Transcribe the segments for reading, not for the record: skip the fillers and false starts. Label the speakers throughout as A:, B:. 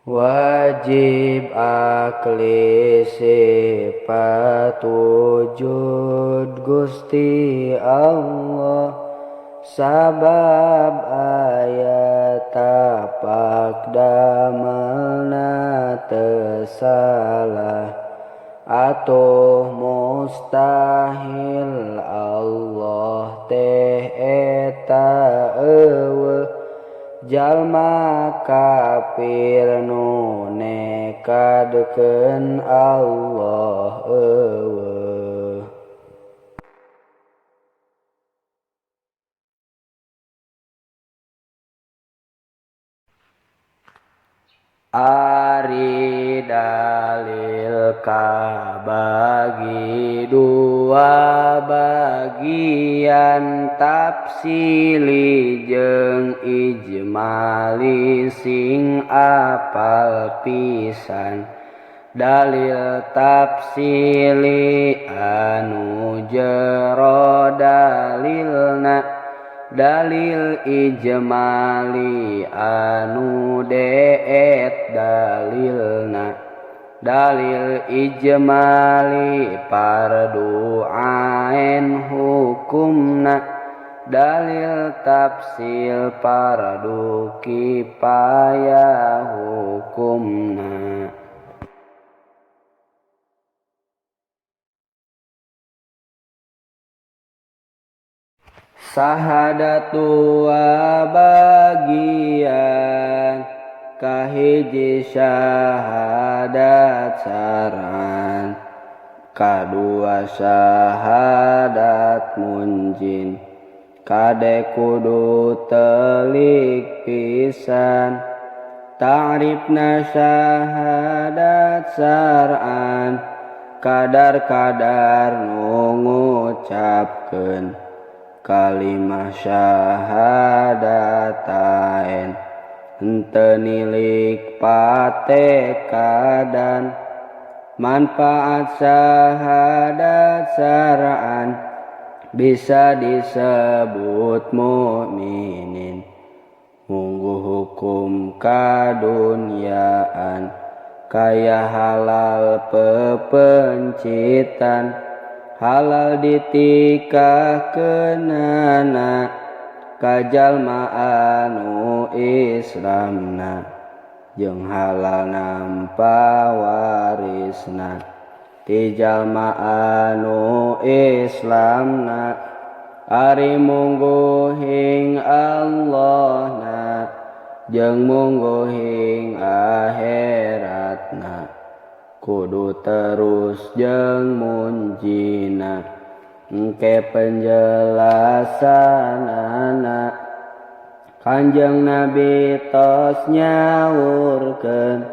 A: Wajib akli sifat wujud Gusti Allah, sabab ayat tapak damelna teu salah, atuh mustahil Allah teh eta eueuh. Jalma kafir nu nekadkeun Allah eueuh. Ari dalil kabagi dua bagian, tafsili jeung ijmali sing apal pisan. Dalil tafsili anu jero dalilna, dalil ijmali anu deet dalilna. Dalil ijmali fardu ain hukumna, dalil tafsil fardu kifayah hukumna. Sahadat dua bagian, kahiji syahadat saran, kadua syahadat munjin. Kade kudu telik pisan, ta'rifna syahadat saran, kadar-kadar nu ngucapkeun kalimah syahadatain, henteu nilik patekadan. Manfaat syahadat syar'an, bisa disebut mukminin, munggu hukum kadunyaan, kaya halal pepencitan, halal ditikahkeunana, kajalma anu Islamna, jeung halal nampa warisna, ti jalma anu Islamna, ari mungguhing Allahna, jeung mungguhing akhiratna, kudu terus jeung munjina, engke penjelasanana. Kanjeng Nabi tos nyawurkeun,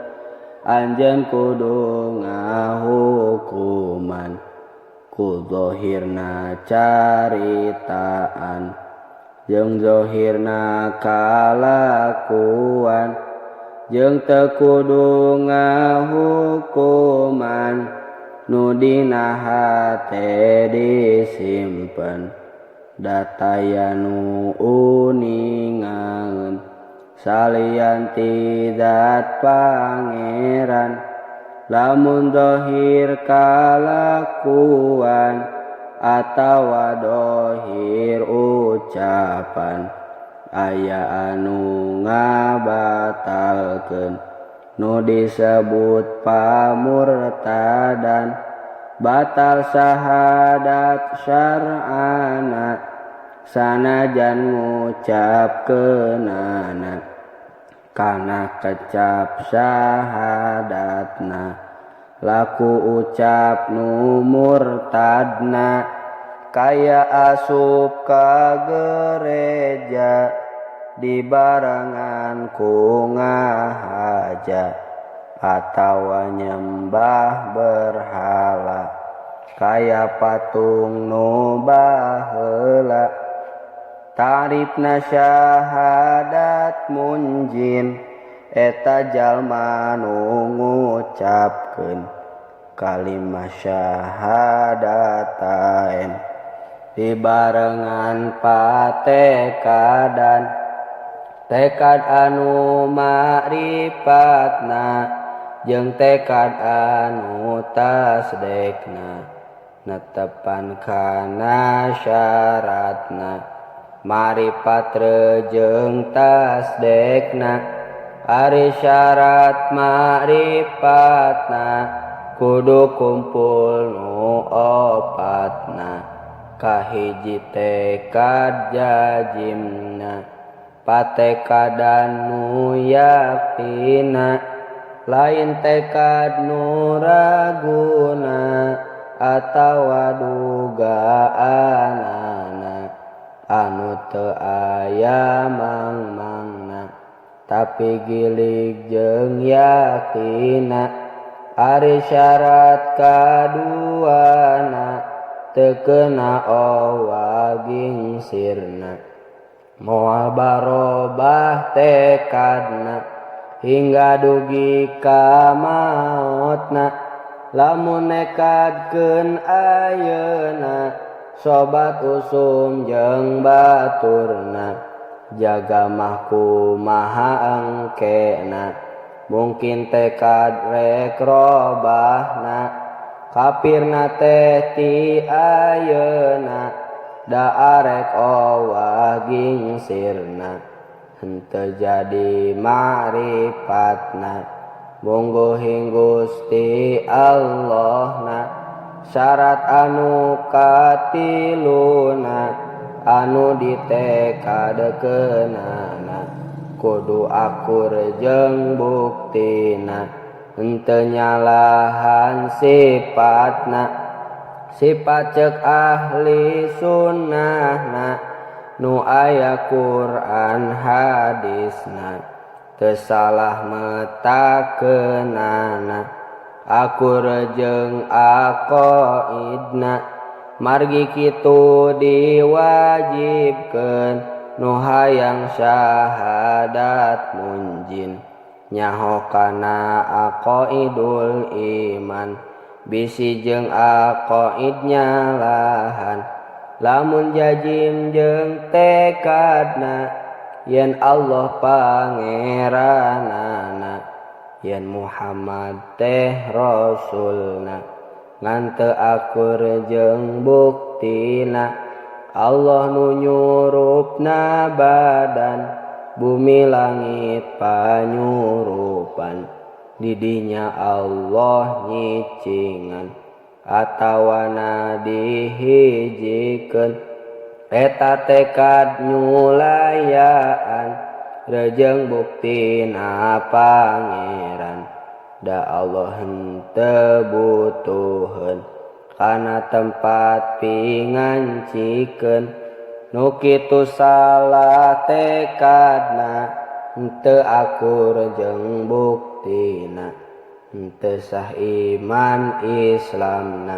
A: anjeun kudu ngahukuman ku zahirna caritaan, jeung zahirna kalakuan, jeung teu kudu ngahukuman nu dina hate disimpen, dataya nu uningaeun, salian ti zat pangeran. Lamun zahir kalakuan atawa dohir ucapan, aya anu ngabatalkeun nu disebut pamurtadan, batal syahadat syar'ana, sanajan ngucapkeunana kana kecap syahadatna, laku ucap nu murtadna, kaya asup ka gereja dibarengan ku ngahaja, atawa nyembah berhala, kaya patung nu baheula. Ta'rifna syahadat munjin, eta jalma nu ngucapkeun kalimah syahadatain, dibarengan patekadan, tekad anu ma'rifatna jeung tekad anu tasdekna netepan kana syaratna ma'rifat jeung tasdekna ari syarat ma'rifatna kudu kumpul nu opatna kahiji tekad jazimna patekadan nu yakina lain tekad nu raguna atawa dugaanana anu teu aya mangmangna tapi gilig jeung yakina ari syarat kaduana teu keuna owa gingsirna moal barobah tekadna hingga dugi ka maotna lamun nekadkeun ayeuna sobat usum jeung baturna jaga mah kumaha engkena mungkin tekad rek robahna kapirna teh ti ayeuna da arek owa gingsirna henteu jadi ma'rifatna mungguhing Gusti Allahna syarat anu katiluna anu ditekadekeunana kudu akur jeung buktina henteu nyalahan sifatna sifat cek ahli sunnahna nu aya Quran hadisna teu salah metakeunana akur jeung aqaidna margi kitu diwajibkeun nu hayang syahadat munjin nyaho kana aqaidul iman bisi jeung aqaidnya lahan lamun jazim jeung tekadna yen Allah pangeranana yen Muhammad teh rasulna ngan teu akur jeung buktina Allah nu nyurupna badan bumi langit panyurupan didinya Allah nyicingan atawana dihijikeun eta tekad nyulayaan rejeng buktina pangeran da Allah henteu butuheun kana tempat pingancikeun nu kitu salah tekadna henteu akur jeung buktina henteu sah iman Islamna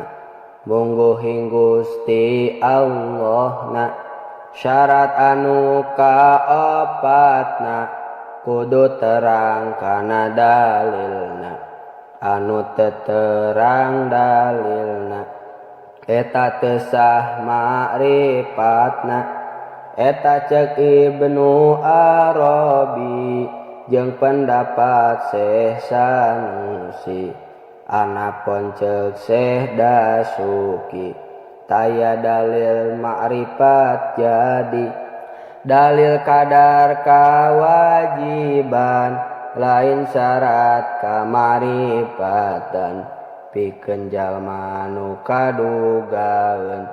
A: mungguhing Gusti Allahna syarat anu kaopatna kudu terang kana dalilna anu teu terang dalilna eta teu sah ma'rifatna eta cek Ibnu Arabi jeung pendapat Syekh Sanusi anapun cek Syekh Dasuki taya dalil ma'rifat jadi dalil kadar kawajiban lain syarat kamarifatan pikeun jalma nu kadugaeun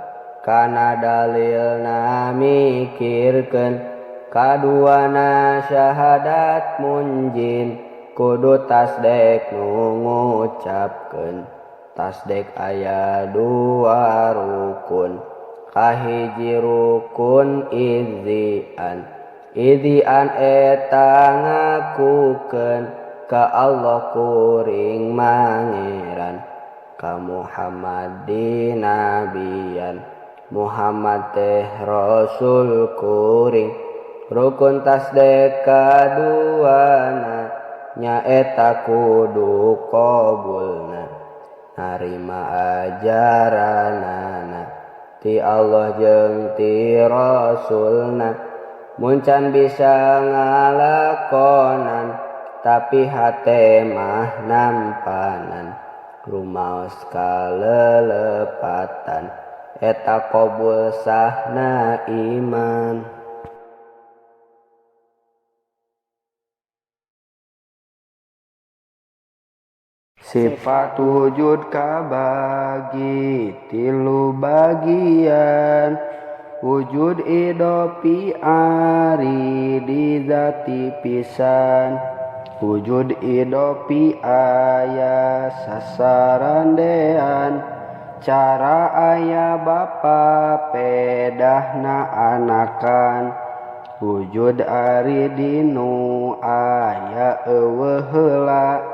A: kana dalilna mikirkeun kaduana syahadat munjin kudu tasdek nu ngucapkeun tasdek aya dua rukun kahiji rukun idzian eta ngakukeun ka Allah kuring mangeran ka Muhammad di nabian Muhammad teh rasul kuring rukun tasdek kaduana nyaeta kudu qabulna narima ajaranana ti Allah jeung ti rasulna Muncan bisa ngalakonan tapi hate mah nampanan rumaos kalelepatan eta qabul sahna iman. Sifat wujud kabagi tilu bagian wujud idopi ari di zati pisan wujud idopi aya sasarandean cara aya bapa pedahna anakan wujud ari dinu aya eueuh heula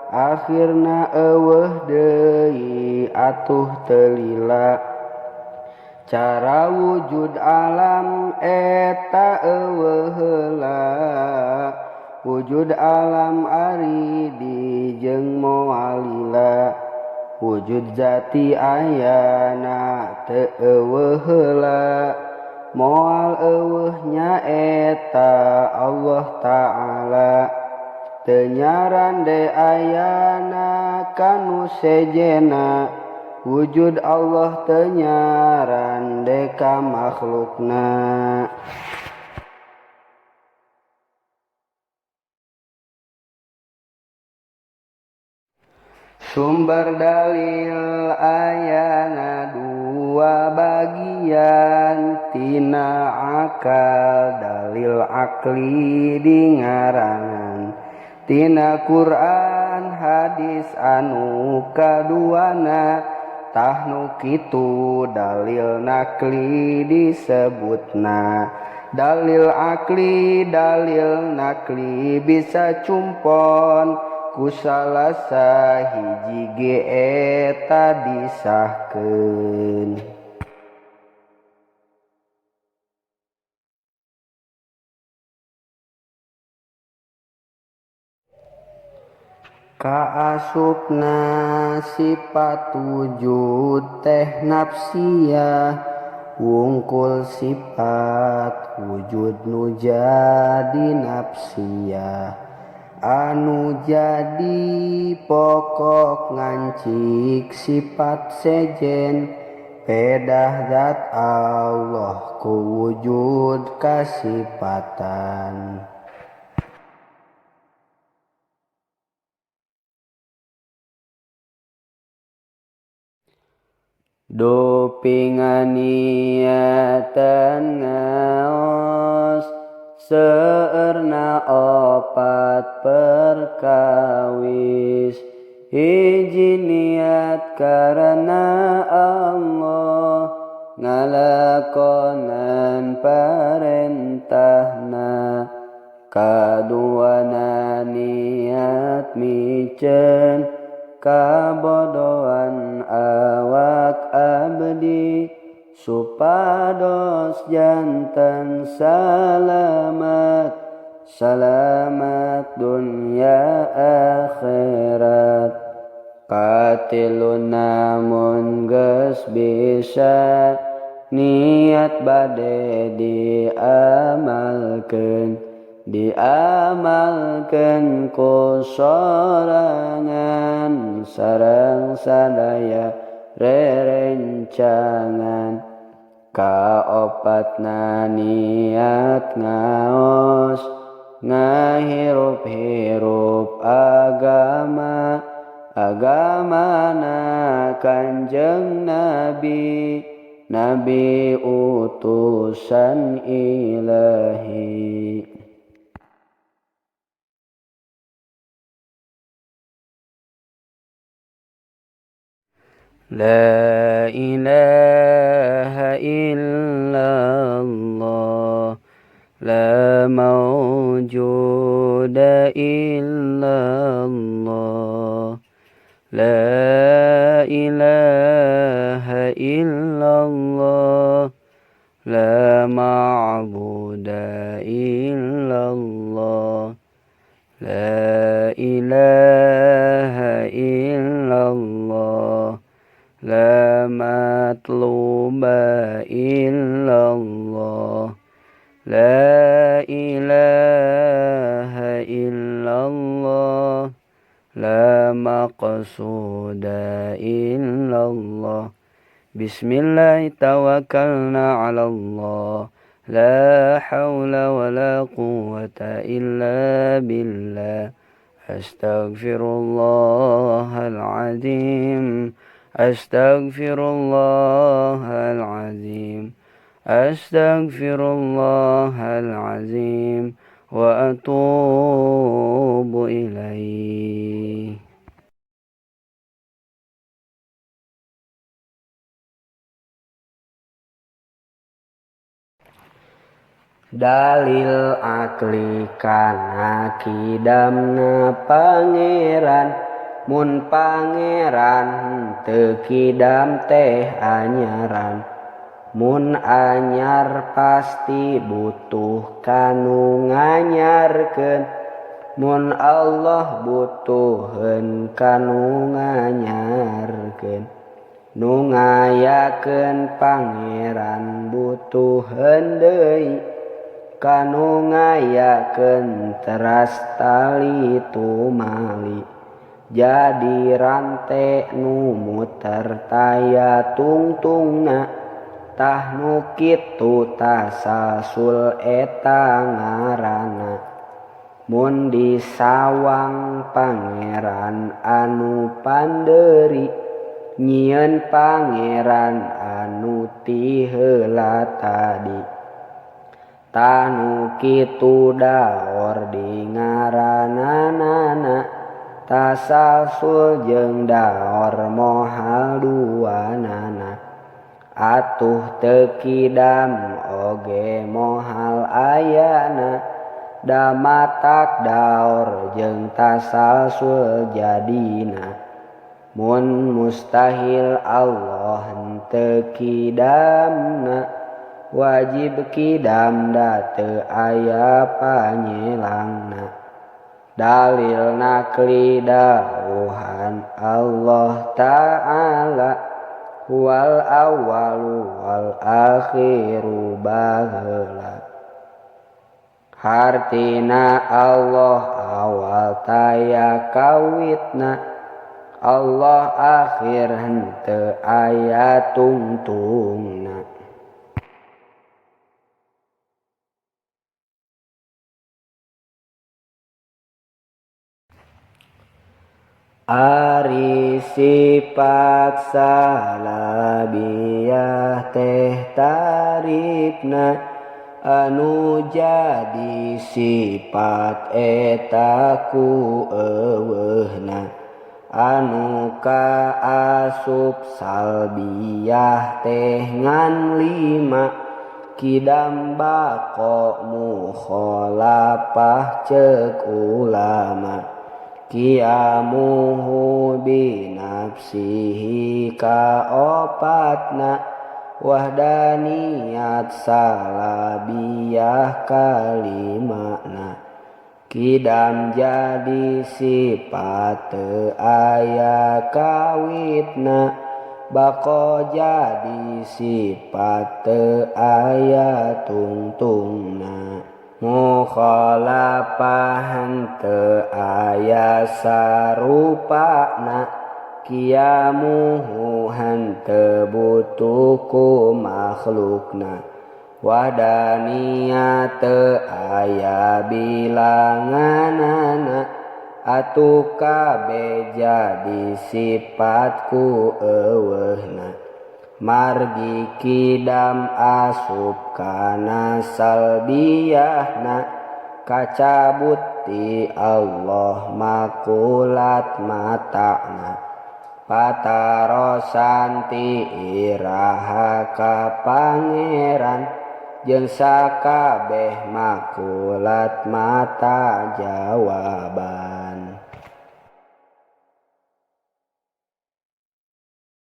A: akhirna eueuh deui atuh teu lila cara wujud alam eta eueuh heula wujud alam ari dijeng moal lila wujud zati ayana teu eueuh heula moal eueuh nyaeta Allah Ta'ala teu nyarande ayana kanu sejena wujud Allah teu nyarande ka makhlukna. Sumber dalil ayana dua bagian tina akal dalil akli dingarangan tina Quran hadis anu kaduana tah nu kitu dalil nakli disebutna dalil akli dalil nakli bisa cumpon ku salah sahiji ge eta disahkeun. Kaasupna sifat wujud teh nafsiyah wungkul sifat wujud nu jadi nafsiyah anu jadi pokok ngancik sifat sejen pedah zat Allah ku wujud kasifatan. Dupinganiatan ngaos seurna opat perkawis hiji niat karena Allah ngalakonan parentahna kaduana niat micen kabodohan awak abdi supados janten salamat dunya akhirat katilun namun geus bisa niat bade diamalkeun ku sorangan sareng sadaya rerencangan kaopatna niat ngaos ngahirup-hirup agamana Kanjeng Nabi utusan Ilahi. La ilaha illallah la mawjuda illallah la ilaha illallah la ma'buda illallah la ilaha illallah la matluba illallah La ilaha illallah, la maqsuda illallah. Bismillah tawakkalna ala Allah, la hawla wa la quwwata illa billah. Astaghfirullahal azim, astaghfirullahal azim, astaghfirullahal azim, wa atubu ilaih. Dalil akli kana kidamna pangeran, mun pangeran teu kidam teh anyaran. Mun anyar pasti butuh kanu nganyarkeun, mun Allah butuheun kanu nganyarkeun. Nu ngayakeun pangeran butuheun deui, kanu ngayakeun teras tali tumali. Jadi rante nu muter taya tungtungna, tah nu kitu tasalsul eta ngaranna. Mun disawang pangeran anu panderi, nyieun pangeran anu ti heula tadi. Tanu kitu daor di ngaranana, tasalsul jeung daor mohal duanana. Atuh teu kidam oge mohal ayana, da matak daor jeung tasalsul jadina. Mun mustahil Allah henteu kidamna, wajib kidam da teu aya panyelangna. Dalil nakli dawuhan Allah Ta'ala, huwal awwalu wal akhiru baheula. Hartina Allah awal taya kawitna, Allah akhir henteu aya tungtungna. Ari sifat salabiyah teh tarifna, anu jadi sifat eta ku eueuhna. Anu kaasup salbiyah teh ngan 5, kidam bako mukhalafah ceuk ulama. Qiyamuhu binafsihi kaopatna, wahdaniyat salabiyah kalimana. Kidam jadi sifat teu aya kawitna, bako jadi sifat teu aya tungtungna. Mukhalafah henteu aya sarupana, qiyamuhu henteu butuh ku makhlukna. Wahdaniyah teu aya bilanganana, atuh kabeh jadi sifat ku eueuhna. Margi kidam asup kana salbiyahna, kacabut ti Allah makulat matana. Patarosan ti iraha ka pangeran, jeung sakabeh makulat mata jawaban.